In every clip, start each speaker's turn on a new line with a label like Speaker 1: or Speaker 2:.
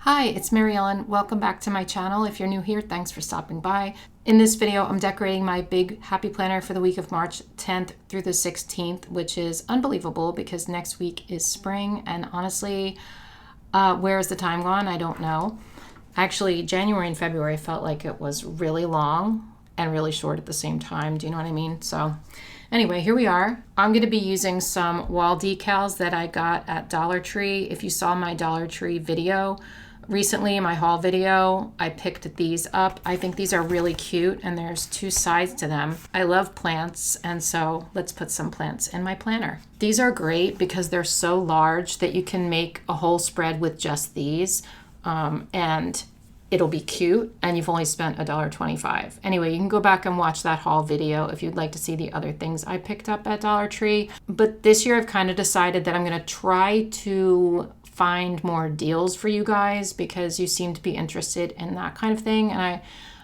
Speaker 1: Hi, it's Mary Ellen. Welcome back to my channel. If you're new here, thanks for stopping by. In this video, I'm decorating my big happy planner for the week of March 10th through the 16th, which is unbelievable because next week is spring, and honestly, where is the time gone? I don't know. Actually, January and February felt like it was really long and really short at the same time. Do you know what I mean? So anyway, here we are. I'm going to be using some wall decals that I got at Dollar Tree. If you saw my Dollar Tree video recently, in my haul video, I picked these up. I think these are really cute and there's two sides to them. I love plants, and so let's put some plants in my planner. These are great because they're so large that you can make a whole spread with just these, and it'll be cute, and you've only spent $1.25. Anyway, you can go back and watch that haul video if you'd like to see the other things I picked up at Dollar Tree. But this year I've kind of decided that I'm going to try to find more deals for you guys because you seem to be interested in that kind of thing. And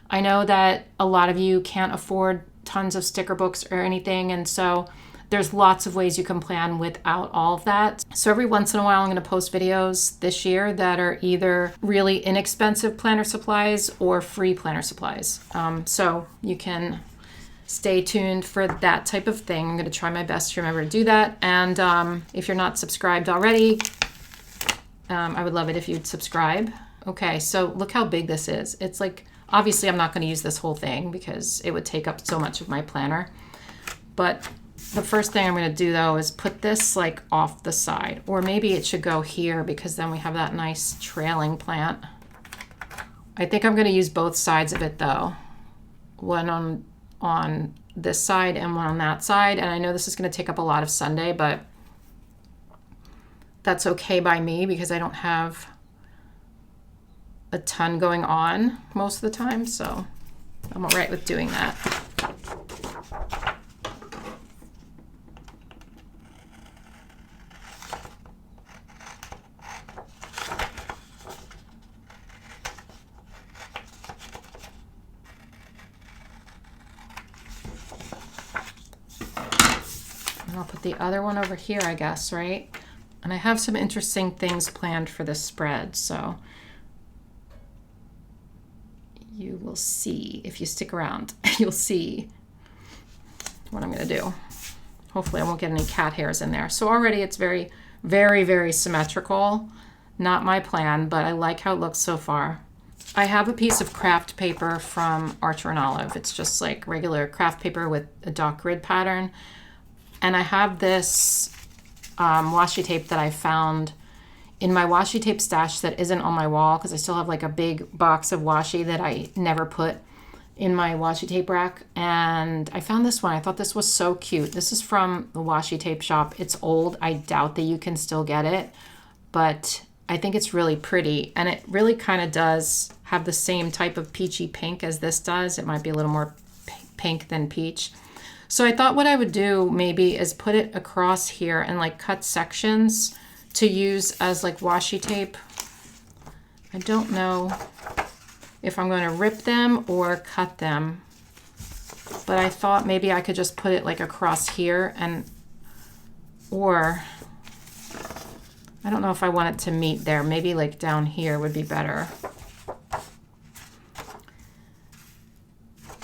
Speaker 1: I know that a lot of you can't afford tons of sticker books or anything, and so there's lots of ways you can plan without all of that. So every once in a while I'm going to post videos this year that are either really inexpensive planner supplies or free planner supplies. So you can stay tuned for that type of thing. I'm going to try my best to remember to do that. And if you're not subscribed already, I would love it if you'd subscribe. Okay, so look how big this is. It's like, obviously I'm not going to use this whole thing because it would take up so much of my planner. But the first thing I'm going to do though is put this like off the side, or maybe it should go here because then we have that nice trailing plant. I think I'm going to use both sides of it though. One on this side and one on that side. And I know this is going to take up a lot of Sunday, but that's okay by me because I don't have a ton going on most of the time, so I'm all right with doing that. And I'll put the other one over here, I guess, right? And I have some interesting things planned for this spread, so you will see. If you stick around, you'll see what I'm going to do. Hopefully I won't get any cat hairs in there. So already it's very, very, very symmetrical. Not my plan, but I like how it looks so far. I have a piece of craft paper from Archer and Olive. It's just like regular craft paper with a dot grid pattern. And I have this washi tape that I found in my washi tape stash that isn't on my wall because I still have like a big box of washi that I never put in my washi tape rack. And I found this one. I thought this was so cute. This is from the washi tape shop. It's old. I doubt that you can still get it, but I think it's really pretty. And it really kind of does have the same type of peachy pink as this does. It might be a little more pink than peach. So I thought what I would do maybe is put it across here and like cut sections to use as like washi tape. I don't know if I'm going to rip them or cut them, but I thought maybe I could just put it like across here, and or I don't know if I want it to meet there. Maybe like down here would be better.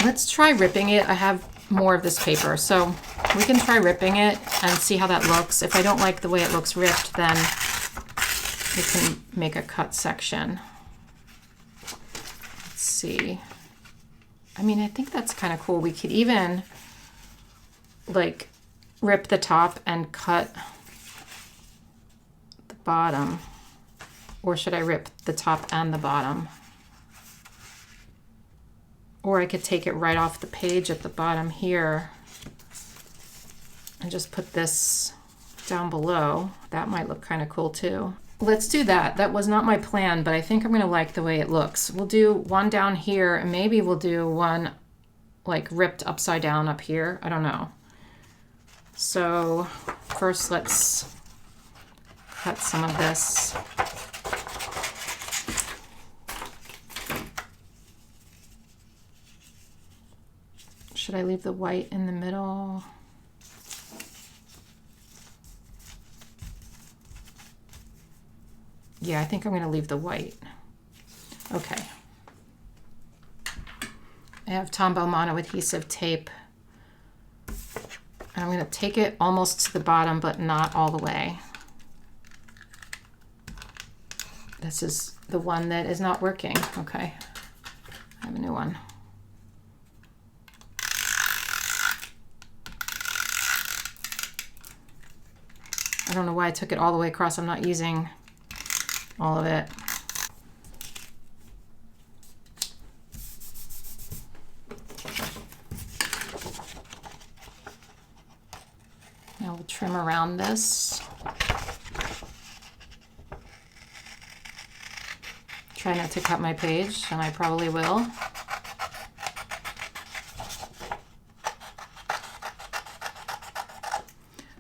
Speaker 1: Let's try ripping it. I have more of this paper, so we can try ripping it and see how that looks. If I don't like the way it looks ripped, then we can make a cut section. Let's see. I mean, I think that's kind of cool. We could even like rip the top and cut the bottom, or should I rip the top and the bottom? Or I could take it right off the page at the bottom here and just put this down below. That might look kind of cool too. Let's do that. That was not my plan, but I think I'm going to like the way it looks. We'll do one down here, and maybe we'll do one like ripped upside down up here. I don't know. So first let's cut some of this. Should I leave the white in the middle? Yeah, I think I'm going to leave the white. Okay. I have Tombow mono adhesive tape. And I'm going to take it almost to the bottom, but not all the way. This is the one that is not working. Okay. I have a new one. I don't know why I took it all the way across. I'm not using all of it. Now we'll trim around this. Try not to cut my page, and I probably will.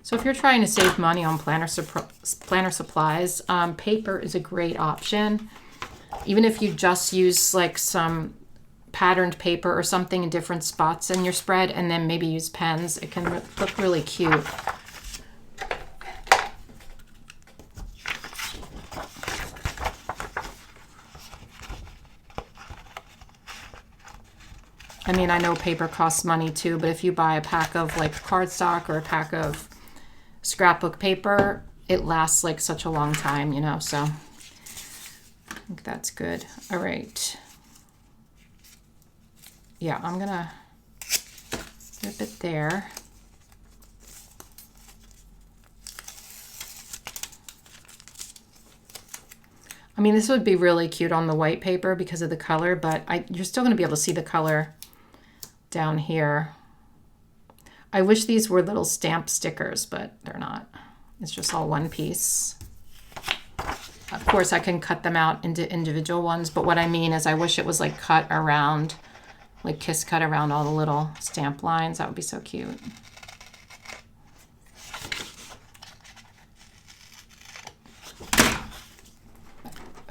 Speaker 1: So if you're trying to save money on planner supplies, paper is a great option. Even if you just use like some patterned paper or something in different spots in your spread, and then maybe use pens, it can look really cute. I mean, I know paper costs money too, but if you buy a pack of like cardstock or a pack of scrapbook paper, it lasts like such a long time, you know, so I think that's good. All right. Yeah, I'm gonna rip it there. I mean, this would be really cute on the white paper because of the color, but you're still gonna be able to see the color down here. I wish these were little stamp stickers, but they're not. It's just all one piece. Of course, I can cut them out into individual ones, but what I mean is I wish it was like cut around, like kiss cut around all the little stamp lines. That would be so cute.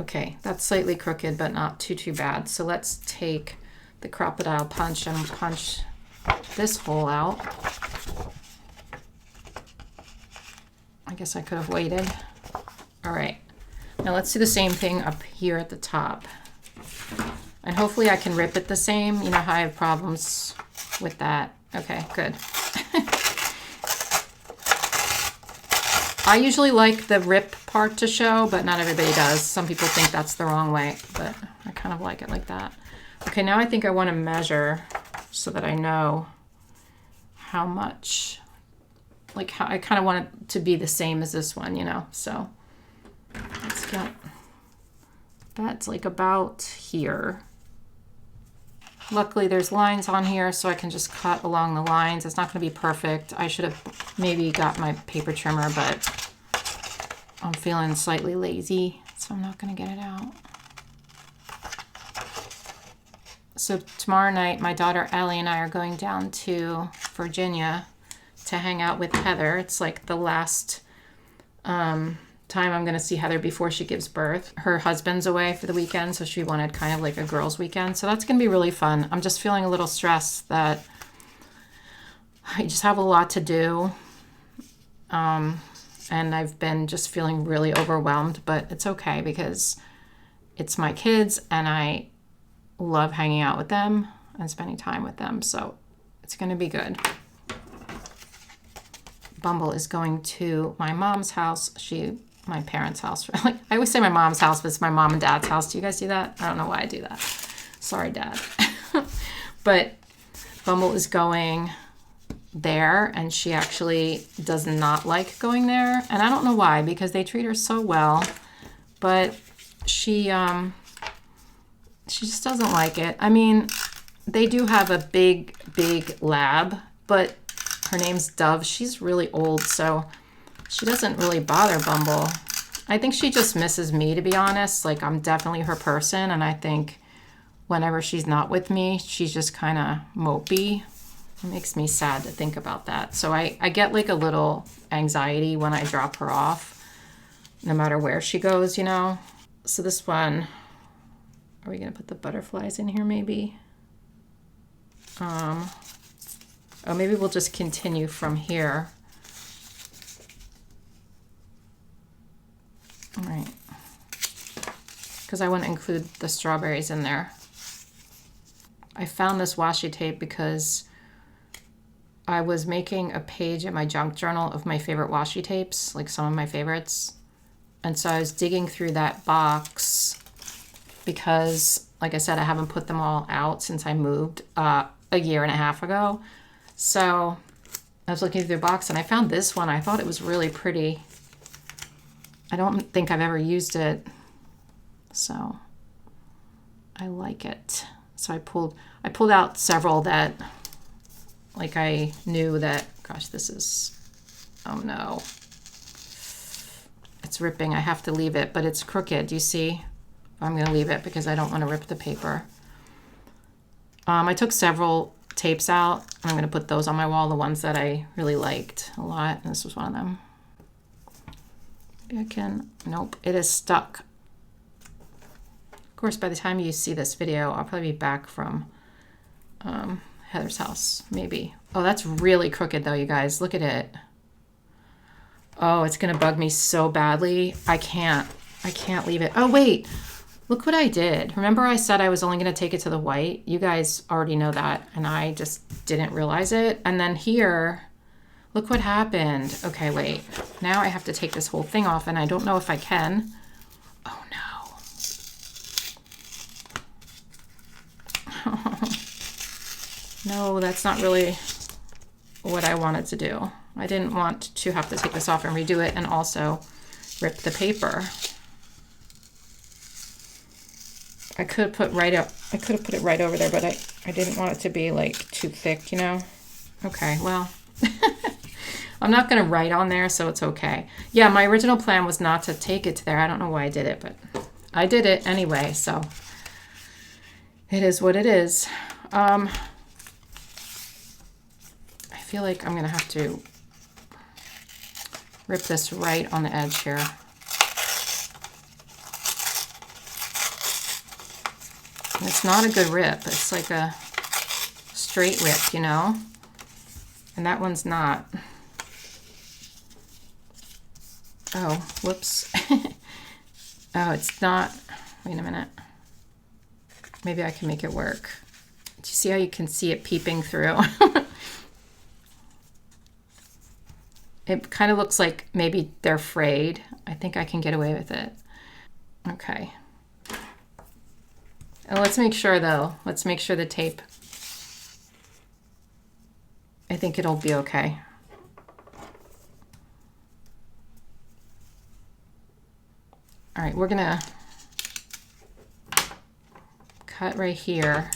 Speaker 1: Okay, that's slightly crooked, but not too bad. So let's take the crocodile punch and punch this hole out. I guess I could have waited. All right, now let's do the same thing up here at the top. And hopefully I can rip it the same. You know how I have problems with that. Okay, good. I usually like the rip part to show, but not everybody does. Some people think that's the wrong way, but I kind of like it like that. Okay, now I think I want to measure so that I know how much, like how I kind of want it to be the same as this one, you know, so let's get, that's like about here. Luckily there's lines on here, so I can just cut along the lines. It's not going to be perfect. I should have maybe got my paper trimmer, but I'm feeling slightly lazy, so I'm not going to get it out. So tomorrow night, my daughter Ellie and I are going down to Virginia to hang out with Heather. It's like the last time I'm going to see Heather before she gives birth. Her husband's away for the weekend, so she wanted kind of like a girls' weekend. So that's going to be really fun. I'm just feeling a little stressed that I just have a lot to do. And I've been just feeling really overwhelmed, but it's okay because it's my kids and I love hanging out with them and spending time with them, so it's going to be good. Bumble is going to my mom's house. My parents' house. Like I always say my mom's house, but it's my mom and dad's house. Do you guys do that? I don't know why I do that. Sorry, Dad. But Bumble is going there, and she actually does not like going there, and I don't know why, because they treat her so well, but she just doesn't like it. I mean, they do have a big lab, but her name's Dove. She's really old, so she doesn't really bother Bumble. I think she just misses me, to be honest. Like, I'm definitely her person, and I think whenever she's not with me, she's just kind of mopey. It makes me sad to think about that. So I get like a little anxiety when I drop her off, no matter where she goes, you know. So this one, are we gonna put the butterflies in here maybe? Oh, maybe we'll just continue from here. All right. because I want to include the strawberries in there. I found this washi tape because I was making a page in my junk journal of my favorite washi tapes, like some of my favorites. And so I was digging through that box because, like I said, I haven't put them all out since I moved a year and a half ago. So I was looking through the box and I found this one. I thought it was really pretty. I don't think I've ever used it, so I like it. So I pulled out several that, like, I knew that, gosh, this is, oh no. It's ripping. I have to leave it, but it's crooked. Do you see? I'm going to leave it because I don't want to rip the paper. I took several tapes out. I'm going to put those on my wall, the ones that I really liked a lot. And this was one of them. Maybe I can, nope, it is stuck. Of course, by the time you see this video, I'll probably be back from Heather's house, maybe. Oh, that's really crooked though, you guys. Look at it. Oh, it's gonna bug me so badly. I can't leave it. Oh, wait, look what I did. Remember I said I was only gonna take it to the white? You guys already know that, and I just didn't realize it. And then here, look what happened. Okay, wait. Now I have to take this whole thing off, and I don't know if I can. Oh, no. No, that's not really what I wanted to do. I didn't want to have to take this off and redo it and also rip the paper. I could have put it right over there, but I didn't want it to be like too thick, you know? Okay, well, I'm not gonna write on there, so it's okay. Yeah, my original plan was not to take it to there. I don't know why I did it, but I did it anyway, so it is what it is. I feel like I'm gonna have to rip this right on the edge here. And it's not a good rip. It's like a straight rip, you know? And that one's not. Oh, whoops. Oh, it's not. Wait a minute. Maybe I can make it work. Do you see how you can see it peeping through? It kind of looks like maybe they're frayed. I think I can get away with it. Okay. And let's make sure though. Let's make sure the tape, I think it'll be okay. All right, we're gonna cut right here.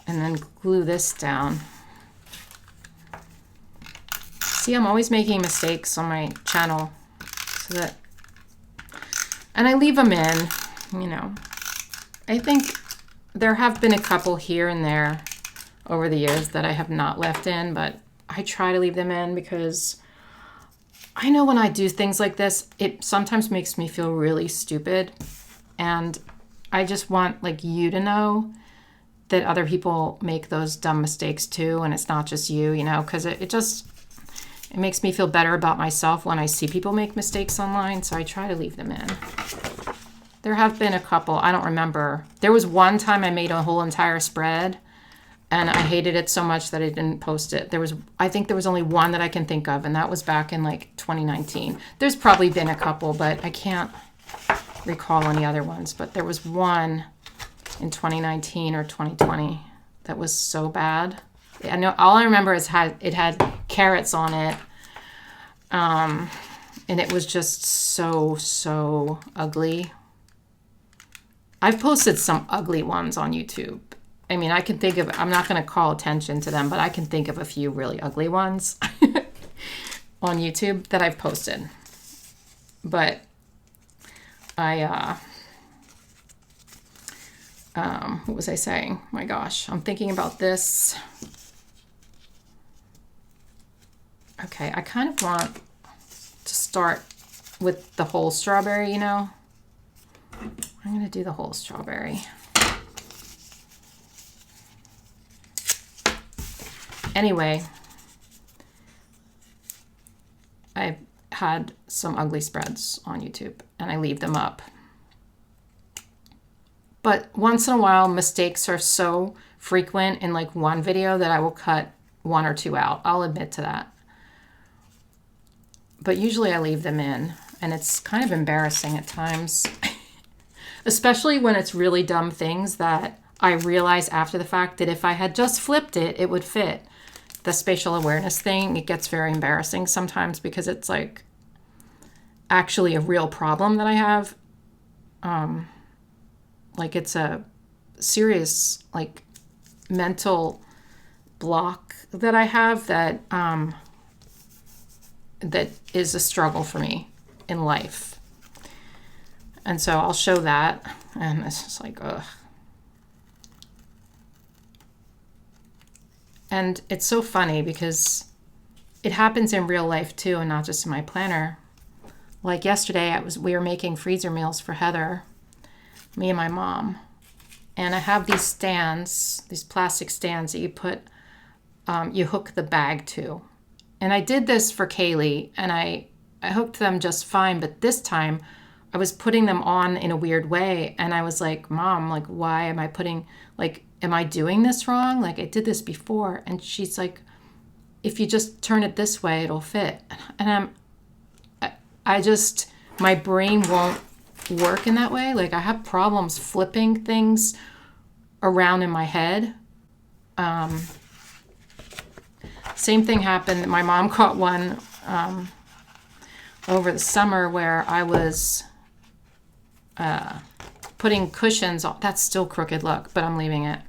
Speaker 1: And then glue this down. See, I'm always making mistakes on my channel, so that, and I leave them in, you know. I think there have been a couple here and there over the years that I have not left in, but I try to leave them in because I know when I do things like this, it sometimes makes me feel really stupid. And I just want, like, you to know that other people make those dumb mistakes too, and it's not just you, you know, because it makes me feel better about myself when I see people make mistakes online, so I try to leave them in. There have been a couple, I don't remember. There was one time I made a whole entire spread, and I hated it so much that I didn't post it. I think there was only one that I can think of, and that was back in like 2019. There's probably been a couple, but I can't recall any other ones, but there was one in 2019 or 2020 that was so bad. I know all I remember is it had carrots on it, and it was just so ugly. I've posted some ugly ones on YouTube. I mean, I can think of, I'm not going to call attention to them, but I can think of a few really ugly ones on YouTube that I've posted. But what was I saying? My gosh, I'm thinking about this. Okay, I kind of want to start with the whole strawberry, you know? I'm going to do the whole strawberry. Anyway, I've had some ugly spreads on YouTube and I leave them up. But once in a while, mistakes are so frequent in like one video that I will cut 1 or 2 out. I'll admit to that. But usually I leave them in, and it's kind of embarrassing at times. Especially when it's really dumb things that I realize after the fact that if I had just flipped it, it would fit. The spatial awareness thing, it gets very embarrassing sometimes because it's like actually a real problem that I have. Like it's a serious like mental block that I have that that is a struggle for me in life. And so I'll show that, and it's just like, ugh. And it's so funny because it happens in real life too, and not just in my planner. Like yesterday, we were making freezer meals for Heather, me and my mom. And I have these stands, these plastic stands that you put, you hook the bag to. And I did this for Kaylee, and I hooked them just fine. But this time, I was putting them on in a weird way. And I was like, Mom, like, why am I putting, like, am I doing this wrong? Like, I did this before. And she's like, if you just turn it this way, it'll fit. And I just, my brain won't work in that way. Like, I have problems flipping things around in my head. Same thing happened. My mom caught one over the summer where I was putting cushions on. That's still crooked, look, but I'm leaving it.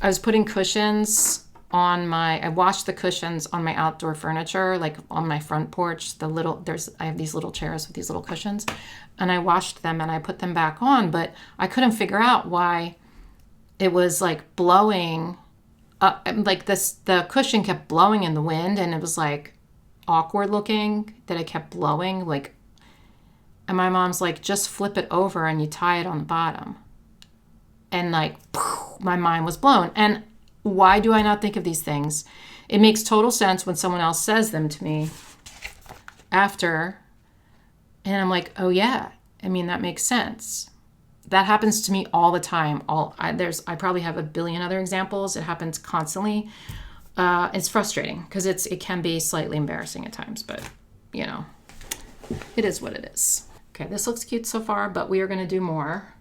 Speaker 1: I was putting cushions on I washed the cushions on my outdoor furniture, like on my front porch. I have these little chairs with these little cushions, and I washed them and I put them back on, but I couldn't figure out why it was like blowing. Like the cushion kept blowing in the wind, and it was like awkward looking that it kept blowing. Like, and my mom's like, just flip it over and you tie it on the bottom. And like, my mind was blown. And why do I not think of these things? It makes total sense when someone else says them to me after, and I'm like, oh yeah, I mean, that makes sense. That happens to me all the time. I probably have a billion other examples. It happens constantly. It's frustrating because it can be slightly embarrassing at times, but you know, it is what it is. Okay, this looks cute so far, but we are going to do more.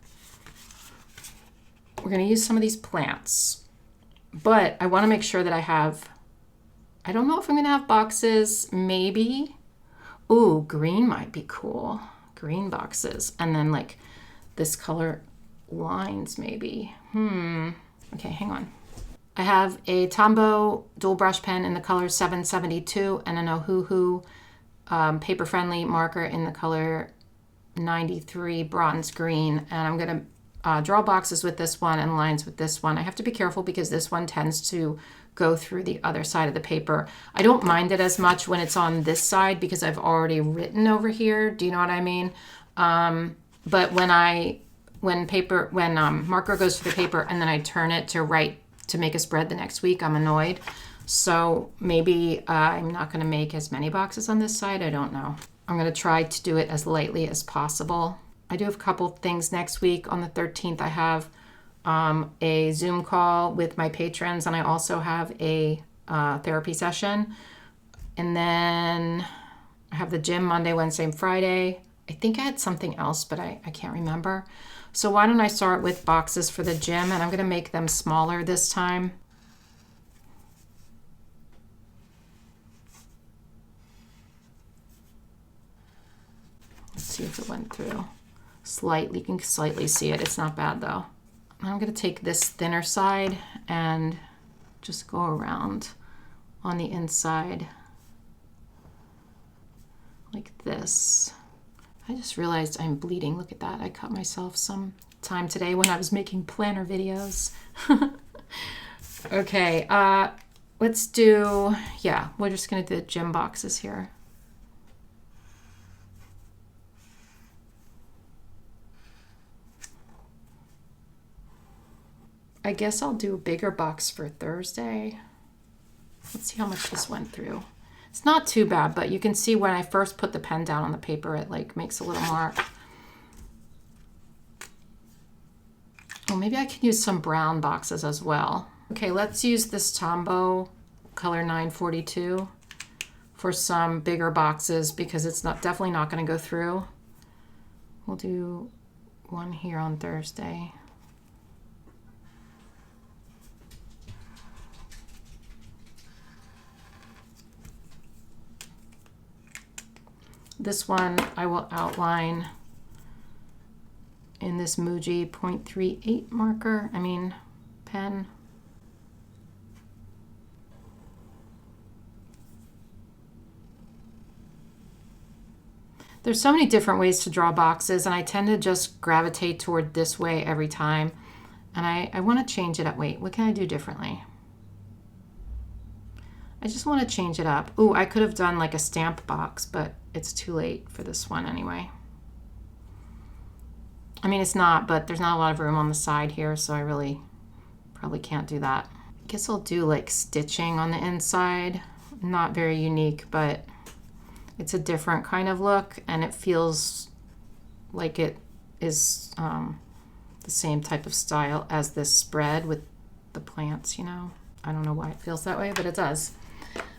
Speaker 1: We're going to use some of these plants, but I want to make sure that I don't know if I'm going to have boxes, maybe. Ooh, green might be cool. Green boxes. And then like this color lines maybe. Okay, hang on. I have a Tombow dual brush pen in the color 772 and an 𝘠𝘮𝘮 paper-friendly marker in the color 93 bronze green. And I'm going to draw boxes with this one and lines with this one. I have to be careful because this one tends to go through the other side of the paper. I don't mind it as much when it's on this side because I've already written over here. Do you know what I mean? But when marker goes through the paper and then I turn it to write to make a spread the next week, I'm annoyed. So maybe I'm not going to make as many boxes on this side. I don't know. I'm going to try to do it as lightly as possible. I do have a couple things next week. On the 13th, I have a Zoom call with my patrons, and I also have a therapy session. And then I have the gym Monday, Wednesday, and Friday. I think I had something else, but I can't remember. So why don't I start with boxes for the gym, and I'm going to make them smaller this time. Let's see if it went through. Slightly, you can slightly see it. It's not bad though. I'm going to take this thinner side and just go around on the inside like this. I just realized I'm bleeding. Look at that. I cut myself some time today when I was making planner videos. Okay, let's do, we're just going to do the gym boxes here. I guess I'll do a bigger box for Thursday. Let's see how much this went through. It's not too bad, but you can see when I first put the pen down on the paper, it like makes a little mark. Oh, maybe I can use some brown boxes as well. Okay, let's use this Tombow color 942 for some bigger boxes because it's definitely not going to go through. We'll do one here on Thursday. This one I will outline in this 𝘠𝘬 0.38 marker, pen. There's so many different ways to draw boxes, and I tend to just gravitate toward this way every time. And I want to change it up. Wait, what can I do differently? I just want to change it up. Ooh, I could have done like a stamp box, but it's too late for this one anyway. It's not, but there's not a lot of room on the side here, so I really probably can't do that. I guess I'll do like stitching on the inside. Not very unique, but it's a different kind of look, and it feels like it is the same type of style as this spread with the plants, you know. I don't know why it feels that way, but it does.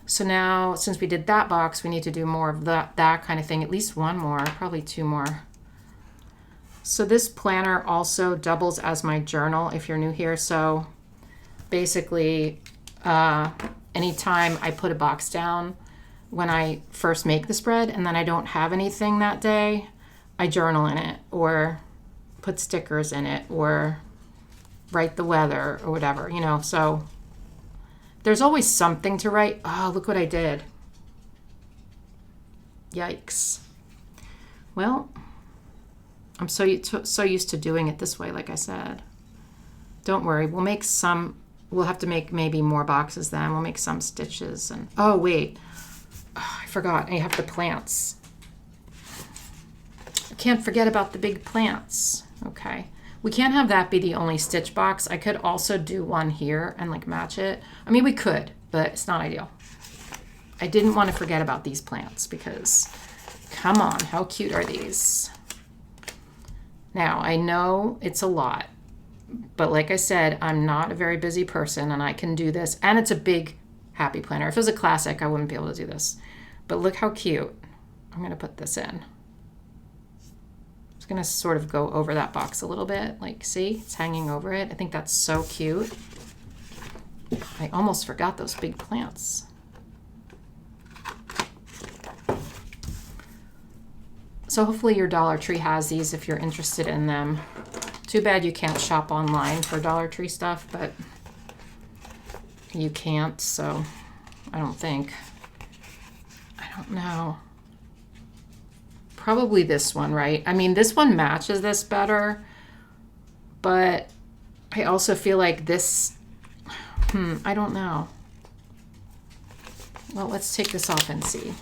Speaker 1: So now, since we did that box, we need to do more of that kind of thing, at least one more, probably two more. So this planner also doubles as my journal if you're new here. So basically, anytime I put a box down when I first make the spread and then I don't have anything that day, I journal in it or put stickers in it or write the weather or whatever, you know. So there's always something to write. Oh, look what I did. Yikes. Well, I'm so used to doing it this way, like I said. Don't worry, we'll have to make maybe more boxes then. We'll make some stitches and, oh wait, I forgot, I have the plants. I can't forget about the big plants. Okay, we can't have that be the only stitch box. I could also do one here and like match it. We could, but it's not ideal. I didn't want to forget about these plants because, come on, how cute are these? Now, I know it's a lot, but like I said, I'm not a very busy person and I can do this. And it's a big happy planner. If it was a classic, I wouldn't be able to do this. But look how cute. I'm going to put this in. It's going to sort of go over that box a little bit. Like, see, it's hanging over it. I think that's so cute. I almost forgot those big plants. So hopefully your Dollar Tree has these if you're interested in them. Too bad you can't shop online for Dollar Tree stuff, but you can't, so I don't think. I don't know. Probably this one, right? This one matches this better, but I also feel like this, I don't know. Well, let's take this off and see.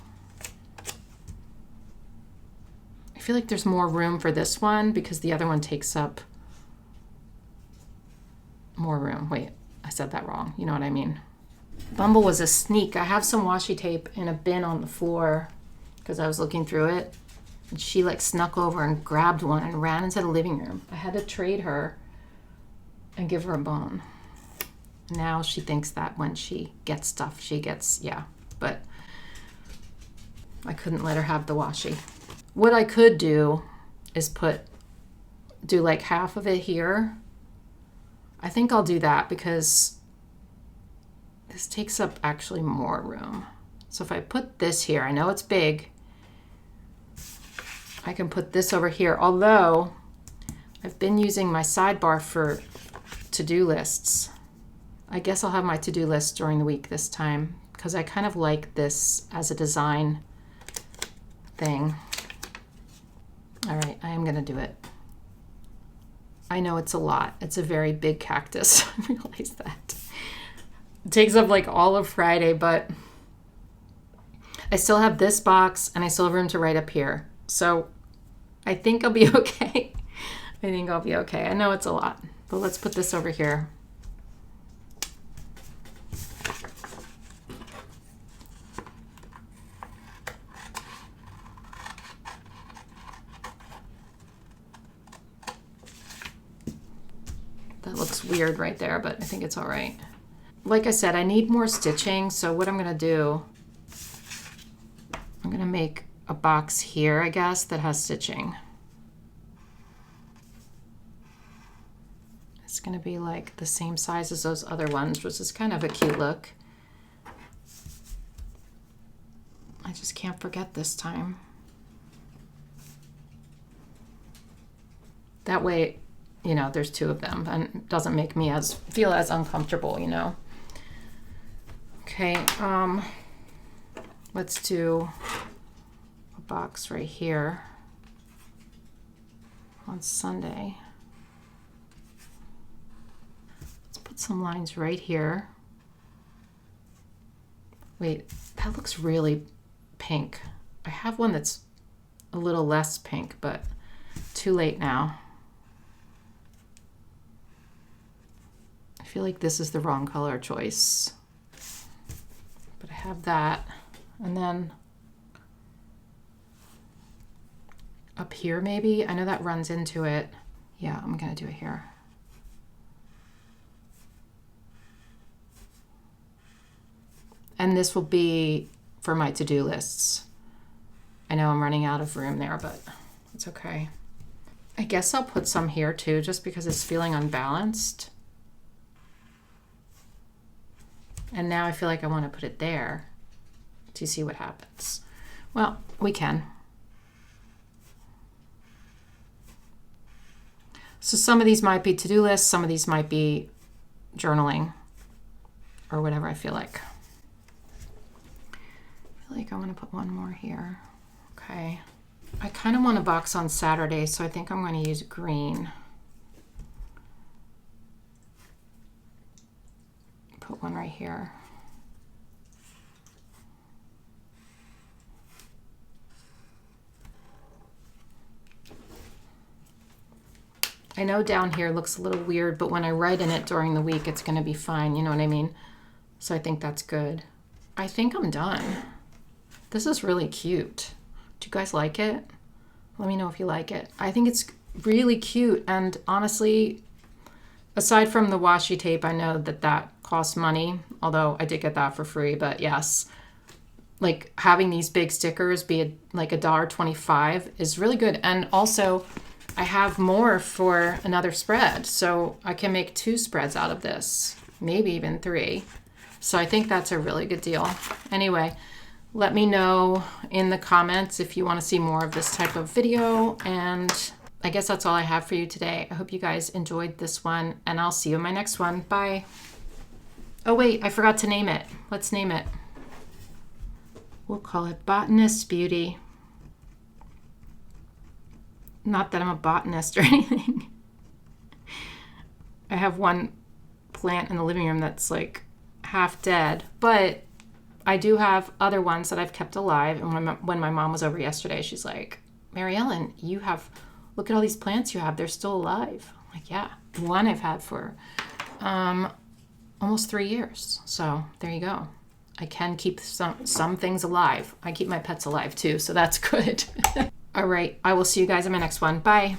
Speaker 1: I feel like there's more room for this one because the other one takes up more room. Wait, I said that wrong. You know what I mean. Bumble was a sneak. I have some washi tape in a bin on the floor because I was looking through it. And she like snuck over and grabbed one and ran into the living room. I had to trade her and give her a bone. Now she thinks that when she gets stuff, she gets, yeah. But I couldn't let her have the washi. What I could do is do like half of it here. I think I'll do that because this takes up actually more room. So if I put this here, I know it's big. I can put this over here, although I've been using my sidebar for to-do lists. I guess I'll have my to-do list during the week this time because I kind of like this as a design thing. All right, I am gonna do it. I know it's a lot. It's a very big cactus. I realize that. It takes up like all of Friday, but I still have this box and I still have room to write up here. So I think I'll be okay. I think I'll be okay. I know it's a lot, but let's put this over here. looks weird right there, but I think it's all right. Like I said, I need more stitching, so what I'm gonna do, I'm gonna make a box here, I guess, that has stitching. It's gonna be like the same size as those other ones, which is kind of a cute look. I just can't forget this time. That way, you know, there's two of them and it doesn't make me feel as uncomfortable, you know. Okay, let's do a box right here on Sunday. Let's put some lines right here. Wait, that looks really pink. I have one that's a little less pink, but too late now. I feel like this is the wrong color choice. But I have that. And then up here maybe, I know that runs into it. Yeah, I'm gonna do it here. And this will be for my to-do lists. I know I'm running out of room there, but it's okay. I guess I'll put some here too, just because it's feeling unbalanced. And now I feel like I want to put it there to see what happens. Well, we can. So some of these might be to-do lists, some of these might be journaling or whatever I feel like. I feel like I want to put one more here. Okay. I kind of want a box on Saturday, so I think I'm going to use green. Put one right here. I know down here looks a little weird, but when I write in it during the week, it's going to be fine. You know what I mean? So I think that's good. I think I'm done. This is really cute. Do you guys like it? Let me know if you like it. I think it's really cute. And honestly, aside from the washi tape, I know that that costs money, although I did get that for free, but yes, like having these big stickers be like $1.25 is really good. And also I have more for another spread, so I can make 2 spreads out of this, maybe even 3. So I think that's a really good deal. Anyway, let me know in the comments if you want to see more of this type of video, and I guess that's all I have for you today. I hope you guys enjoyed this one, and I'll see you in my next one. Bye. Oh wait, I forgot to name it. Let's name it. We'll call it Botanist Beauty. Not that I'm a botanist or anything. I have one plant in the living room that's like half dead, but I do have other ones that I've kept alive. And when my mom was over yesterday, she's like, Mary Ellen, look at all these plants you have. They're still alive. I'm like, yeah. One I've had for almost 3 years. So there you go. I can keep some things alive. I keep my pets alive too, so that's good. All right, I will see you guys in my next one. Bye.